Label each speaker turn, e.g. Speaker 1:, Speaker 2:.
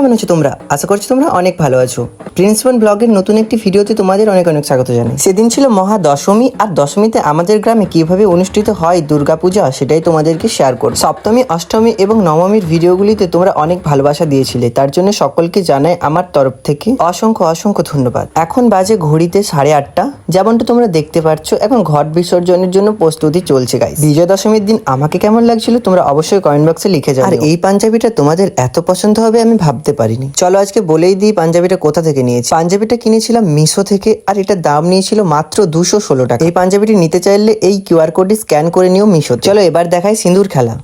Speaker 1: কেমন আছো তোমরা? আশা করছি তোমরা অনেক ভালো আছো। প্রিন্সিপাল ব্লগের নতুন একটি ভিডিওতে তোমাদের অনেক অনেক স্বাগত জানাই। সেদিন ছিল মহা দশমী, আর দশমীতে আমাদের গ্রামে কিভাবে অনুষ্ঠিত হয় দুর্গাপূজা সেটাই তোমাদেরকে শেয়ার করব। সপ্তমী, অষ্টমী এবং নবমীর ভিডিওগুলিতে তোমরা অনেক ভালোবাসা দিয়েছিলে, তার জন্য সকলকে জানাই আমার তরফ থেকে অসংখ্য অসংখ্য ধন্যবাদ। এখন বাজে ঘড়িতে 8:30। যেমনটা তোমরা দেখতে পাচ্ছ এখন ঘট বিসর্জনের জন্য প্রস্তুতি চলছে গাইস। বিজয়া দশমীর দিন আমাকে কেমন লাগছিল তোমরা অবশ্যই কমেন্ট বক্সে লিখে যাও। আর এই পাঞ্জাবিটা তোমাদের এত পছন্দ হবে আমি ভাবতে পারিনি। চলো আজকে বলেই দিই পাঞ্জাবিটা কোথা থেকে নিয়েছি। পাঞ্জাবিটা কিনেছিলাম মিশো থেকে, আর এটার দাম নিয়েছিল মাত্র 216 টাকা। এই পাঞ্জাবিটি নিতে চাইলে এই কিউআর কোডটি স্ক্যান করে নিও মিশো। চলো এবার দেখাই সিঁদুর খেলা।